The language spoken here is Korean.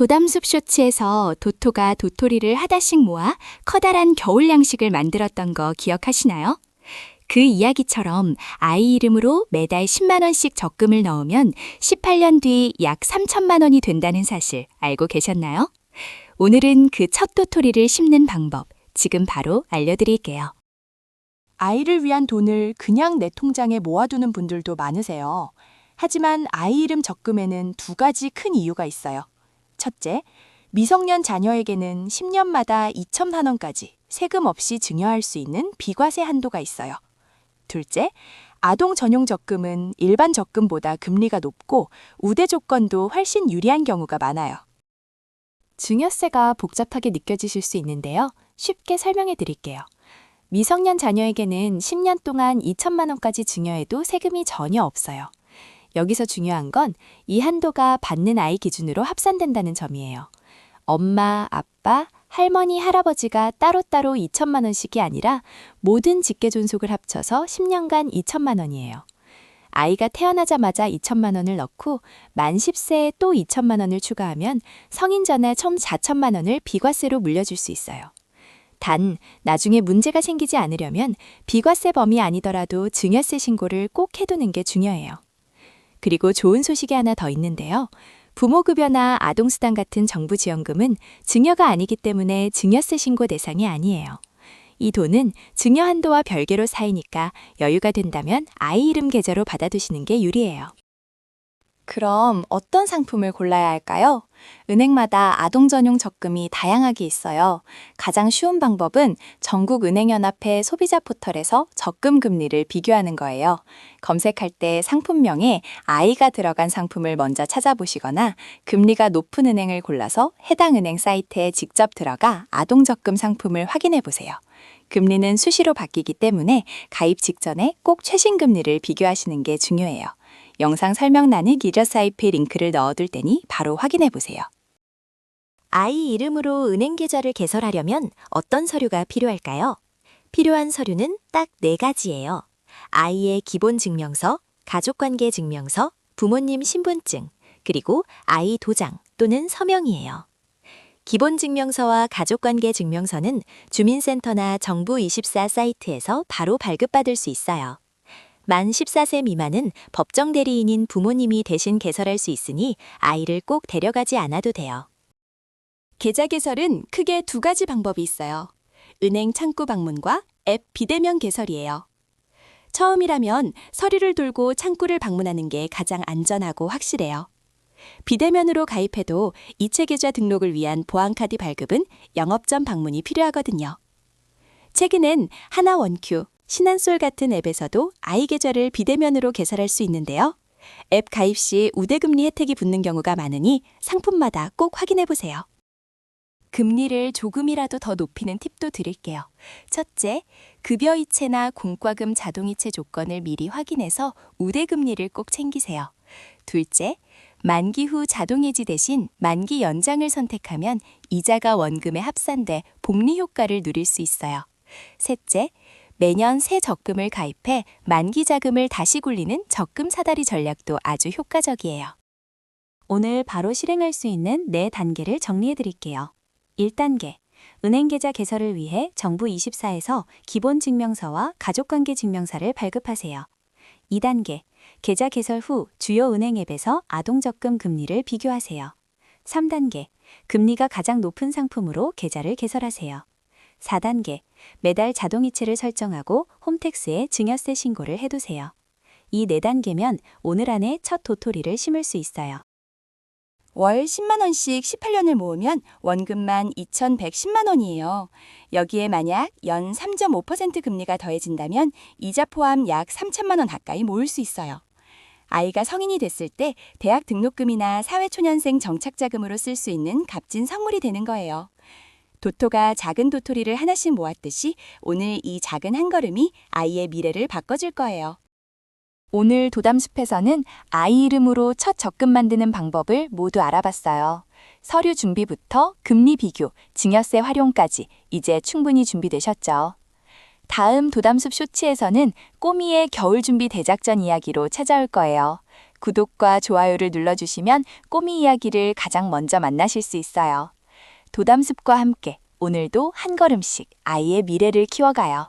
도담숲 쇼츠에서 도토가 도토리를 하나씩 모아 커다란 겨울 양식을 만들었던 거 기억하시나요? 그 이야기처럼 아이 이름으로 매달 10만 원씩 적금을 넣으면 18년 뒤 약 3천만 원이 된다는 사실 알고 계셨나요? 오늘은 그 첫 도토리를 심는 방법, 지금 바로 알려드릴게요. 아이를 위한 돈을 그냥 내 통장에 모아두는 분들도 많으세요. 하지만 아이 이름 적금에는 두 가지 큰 이유가 있어요. 첫째, 미성년 자녀에게는 10년마다 2천만 원까지 세금 없이 증여할 수 있는 비과세 한도가 있어요. 둘째, 아동 전용 적금은 일반 적금보다 금리가 높고 우대 조건도 훨씬 유리한 경우가 많아요. 증여세가 복잡하게 느껴지실 수 있는데요. 쉽게 설명해 드릴게요. 미성년 자녀에게는 10년 동안 2천만 원까지 증여해도 세금이 전혀 없어요. 여기서 중요한 건 이 한도가 받는 아이 기준으로 합산된다는 점이에요. 엄마, 아빠, 할머니, 할아버지가 따로따로 2천만 원씩이 아니라 모든 직계존속을 합쳐서 10년간 2천만 원이에요. 아이가 태어나자마자 2천만 원을 넣고 만 10세에 또 2천만 원을 추가하면 성인 전에 총 4천만 원을 비과세로 물려줄 수 있어요. 단, 나중에 문제가 생기지 않으려면 비과세 범위 아니더라도 증여세 신고를 꼭 해두는 게 중요해요. 그리고 좋은 소식이 하나 더 있는데요. 부모급여나 아동수당 같은 정부 지원금은 증여가 아니기 때문에 증여세 신고 대상이 아니에요. 이 돈은 증여 한도와 별개로 쌓이니까 여유가 된다면 아이 이름 계좌로 받아두시는 게 유리해요. 그럼 어떤 상품을 골라야 할까요? 은행마다 아동 전용 적금이 다양하게 있어요. 가장 쉬운 방법은 전국은행연합회 소비자 포털에서 적금 금리를 비교하는 거예요. 검색할 때 상품명에 아이가 들어간 상품을 먼저 찾아보시거나 금리가 높은 은행을 골라서 해당 은행 사이트에 직접 들어가 아동 적금 상품을 확인해 보세요. 금리는 수시로 바뀌기 때문에 가입 직전에 꼭 최신 금리를 비교하시는 게 중요해요. 영상 설명란에 기저사이트 링크를 넣어둘 테니 바로 확인해 보세요. 아이 이름으로 은행 계좌를 개설하려면 어떤 서류가 필요할까요? 필요한 서류는 딱 4가지예요. 아이의 기본 증명서, 가족관계 증명서, 부모님 신분증, 그리고 아이 도장 또는 서명이에요. 기본 증명서와 가족관계 증명서는 주민센터나 정부24 사이트에서 바로 발급받을 수 있어요. 만 14세 미만은 법정 대리인인 부모님이 대신 개설할 수 있으니 아이를 꼭 데려가지 않아도 돼요. 계좌 개설은 크게 2가지 방법이 있어요. 은행 창구 방문과 앱 비대면 개설이에요. 처음이라면 서류를 들고 창구를 방문하는 게 가장 안전하고 확실해요. 비대면으로 가입해도 이체 계좌 등록을 위한 보안카드 발급은 영업점 방문이 필요하거든요. 최근엔 하나원큐, 신한솔 같은 앱에서도 아이 계좌를 비대면으로 개설할 수 있는데요. 앱 가입 시 우대금리 혜택이 붙는 경우가 많으니 상품마다 꼭 확인해 보세요. 금리를 조금이라도 더 높이는 팁도 드릴게요. 첫째, 급여 이체나 공과금 자동이체 조건을 미리 확인해서 우대금리를 꼭 챙기세요. 둘째, 만기 후 자동해지 대신 만기 연장을 선택하면 이자가 원금에 합산돼 복리 효과를 누릴 수 있어요. 셋째, 매년 새 적금을 가입해 만기 자금을 다시 굴리는 적금 사다리 전략도 아주 효과적이에요. 오늘 바로 실행할 수 있는 4단계를 정리해 드릴게요. 1단계, 은행 계좌 개설을 위해 정부24에서 기본 증명서와 가족관계 증명서를 발급하세요. 2단계, 계좌 개설 후 주요 은행 앱에서 아동 적금 금리를 비교하세요. 3단계, 금리가 가장 높은 상품으로 계좌를 개설하세요. 4단계, 매달 자동이체를 설정하고 홈택스에 증여세 신고를 해두세요. 이 4단계면 오늘 안에 첫 도토리를 심을 수 있어요. 월 10만 원씩 18년을 모으면 원금만 2,110만 원이에요. 여기에 만약 연 3.5% 금리가 더해진다면 이자 포함 약 3천만 원 가까이 모을 수 있어요. 아이가 성인이 됐을 때 대학 등록금이나 사회초년생 정착자금으로 쓸 수 있는 값진 선물이 되는 거예요. 도토가 작은 도토리를 하나씩 모았듯이 오늘 이 작은 한 걸음이 아이의 미래를 바꿔줄 거예요. 오늘 도담숲에서는 아이 이름으로 첫 적금 만드는 방법을 모두 알아봤어요. 서류 준비부터 금리 비교, 증여세 활용까지 이제 충분히 준비되셨죠? 다음 도담숲 쇼츠에서는 꼬미의 겨울 준비 대작전 이야기로 찾아올 거예요. 구독과 좋아요를 눌러주시면 꼬미 이야기를 가장 먼저 만나실 수 있어요. 도담숲과 함께 오늘도 한 걸음씩 아이의 미래를 키워가요.